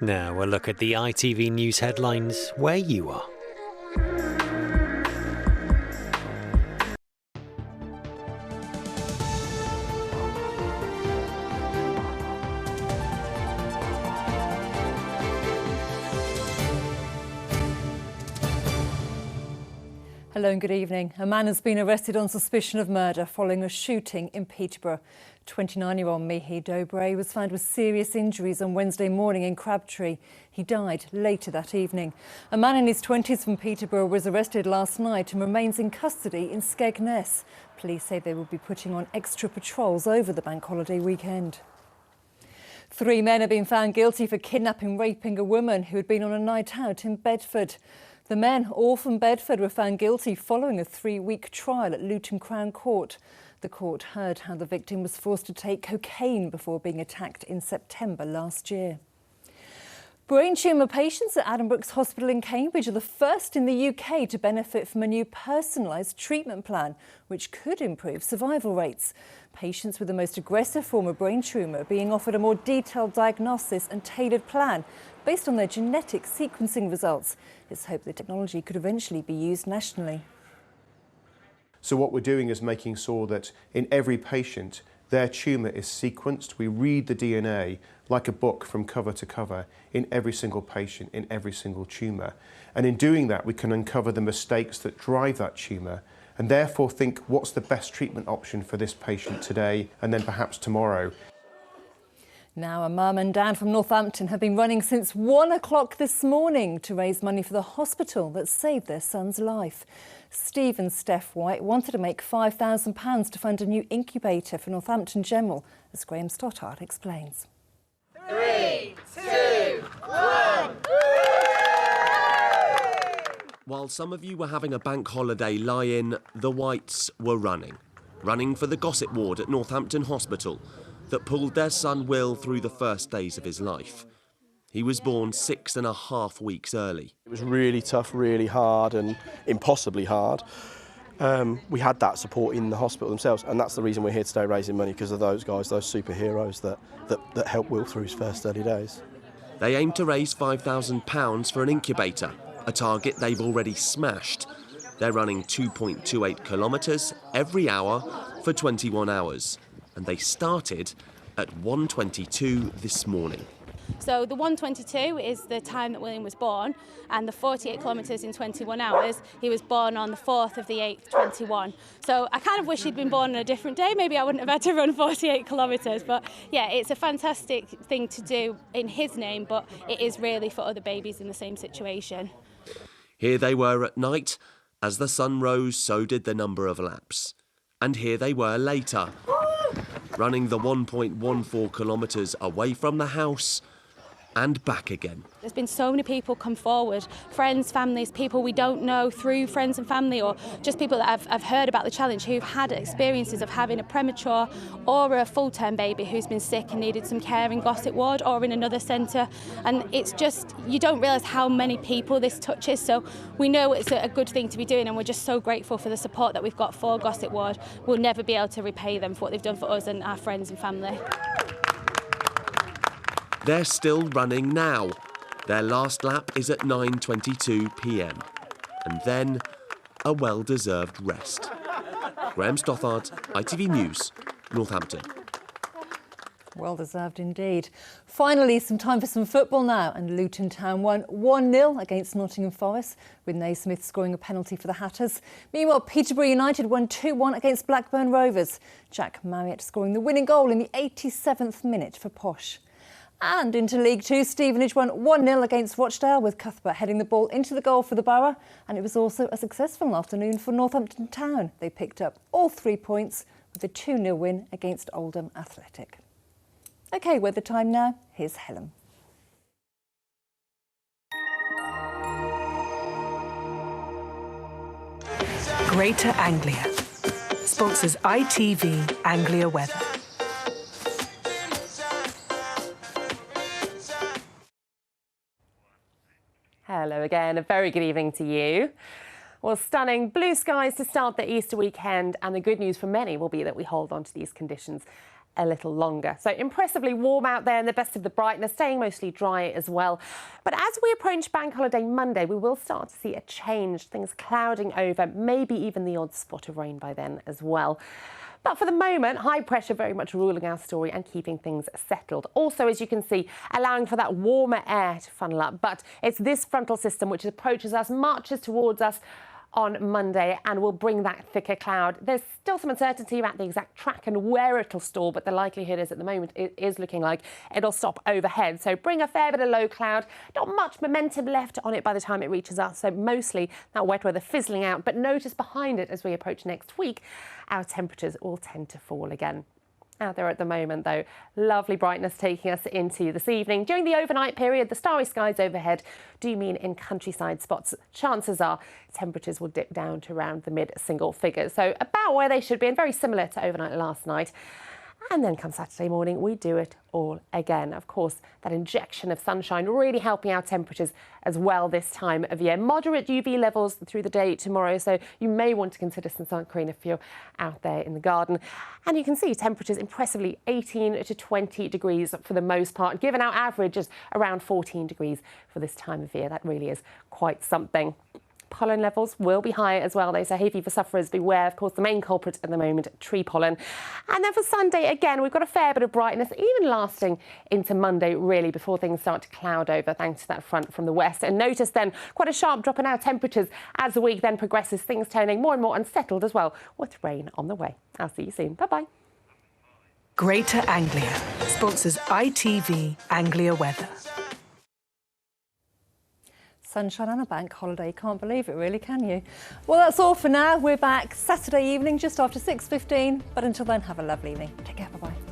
Now a look at the ITV News headlines where you are. Hello and good evening. A man has been arrested on suspicion of murder following a shooting in Peterborough. 29-year-old Mihi Dobre was found with serious injuries on Wednesday morning in Crabtree. He died later that evening. A man in his 20s from Peterborough was arrested last night and remains in custody in Skegness. Police say they will be putting on extra patrols over the bank holiday weekend. 3 men have been found guilty for kidnapping and raping a woman who had been on a night out in Bedford. The men, all from Bedford, were found guilty following a 3-week trial at Luton Crown Court. The court heard how the victim was forced to take cocaine before being attacked in September last year. Brain tumour patients at Addenbrooke's Hospital in Cambridge are the first in the UK to benefit from a new personalised treatment plan, which could improve survival rates. Patients with the most aggressive form of brain tumour are being offered a more detailed diagnosis and tailored plan based on their genetic sequencing results. It's hoped the technology could eventually be used nationally. So what we're doing is making sure that in every patient, their tumour is sequenced. We read the DNA like a book from cover to cover in every single patient, in every single tumour. And in doing that, we can uncover the mistakes that drive that tumour and therefore think what's the best treatment option for this patient today and then perhaps tomorrow. Now, a mum and dad from Northampton have been running since 1 o'clock this morning to raise money for the hospital that saved their son's life. Steve and Steph White wanted to make £5,000 to fund a new incubator for Northampton General, as Graham Stothard explains. 3, 2, 1. While some of you were having a bank holiday lie-in, the Whites were running for the gossip ward at Northampton Hospital that pulled their son Will through the first days of his life. He was born 6.5 weeks early. It was really tough, really hard and impossibly hard. We had that support in the hospital themselves, and that's the reason we're here today raising money, because of those guys, those superheroes that helped Will through his first early days. They aim to raise £5,000 for an incubator, a target they've already smashed. They're running 2.28 kilometres every hour for 21 hours. And they started at 1:22 this morning. So the 1:22 is the time that William was born, and the 48 kilometres in 21 hours, he was born on the 4th of the 8th, 21. So I kind of wish he'd been born on a different day. Maybe I wouldn't have had to run 48 kilometres. But yeah, it's a fantastic thing to do in his name, but it is really for other babies in the same situation. Here they were at night. As the sun rose, so did the number of laps. And here they were later, running the 1.14 kilometres away from the house and back again. There's been so many people come forward, friends, families, people we don't know through friends and family, or just people that have heard about the challenge who've had experiences of having a premature or a full-term baby who's been sick and needed some care in Gossip Ward or in another centre. And it's just, you don't realise how many people this touches, so we know it's a good thing to be doing, and we're just so grateful for the support that we've got for Gossip Ward. We'll never be able to repay them for what they've done for us and our friends and family. They're still running now. Their last lap is at 9:22 p.m. And then a well-deserved rest. Graham Stothard, ITV News, Northampton. Well deserved indeed. Finally, some time for some football now, and Luton Town won 1-0 against Nottingham Forest, with Naismith scoring a penalty for the Hatters. Meanwhile, Peterborough United won 2-1 against Blackburn Rovers. Jack Marriott scoring the winning goal in the 87th minute for Posh. And into League Two, Stevenage won 1-0 against Rochdale, with Cuthbert heading the ball into the goal for the Borough. And it was also a successful afternoon for Northampton Town. They picked up all 3 points with a 2-0 win against Oldham Athletic. OK, weather time now. Here's Helen. Greater Anglia sponsors ITV Anglia Weather. Hello again, a very good evening to you. Well, stunning blue skies to start the Easter weekend, and the good news for many will be that we hold on to these conditions a little longer. So impressively warm out there and the best of the brightness, staying mostly dry as well. But as we approach Bank Holiday Monday, we will start to see a change, things clouding over, maybe even the odd spot of rain by then as well. But for the moment, high pressure very much ruling our story and keeping things settled. Also, as you can see, allowing for that warmer air to funnel up. But it's this frontal system which approaches us, marches towards us on Monday and will bring that thicker cloud. There's still some uncertainty about the exact track and where it'll stall, but the likelihood is at the moment it is looking like it'll stop overhead. So bring a fair bit of low cloud. Not much momentum left on it by the time it reaches us, so mostly that wet weather fizzling out. But notice behind it as we approach next week, our temperatures will tend to fall again. Out there at the moment, though, lovely brightness taking us into this evening. During the overnight period, the starry skies overhead do mean in countryside spots, chances are temperatures will dip down to around the mid-single figures. So about where they should be and very similar to overnight last night. And then come Saturday morning, we do it all again. Of course, that injection of sunshine really helping our temperatures as well this time of year. Moderate UV levels through the day tomorrow, so you may want to consider some sunscreen if you're out there in the garden. And you can see temperatures impressively 18 to 20 degrees for the most part, given our average is around 14 degrees for this time of year. That really is quite something. Pollen levels will be higher as well, though, so hay fever sufferers beware. Of course, the main culprit at the moment, tree pollen. And then for Sunday, again, we've got a fair bit of brightness, even lasting into Monday, really, before things start to cloud over, thanks to that front from the west. And notice then quite a sharp drop in our temperatures as the week then progresses, things turning more and more unsettled as well, with rain on the way. I'll see you soon. Bye-bye. Greater Anglia sponsors ITV Anglia Weather. Sunshine and a bank holiday. Can't believe it, really, can you? Well, that's all for now. We're back Saturday evening just after 6:15. But until then, have a lovely evening. Take care. Bye-bye.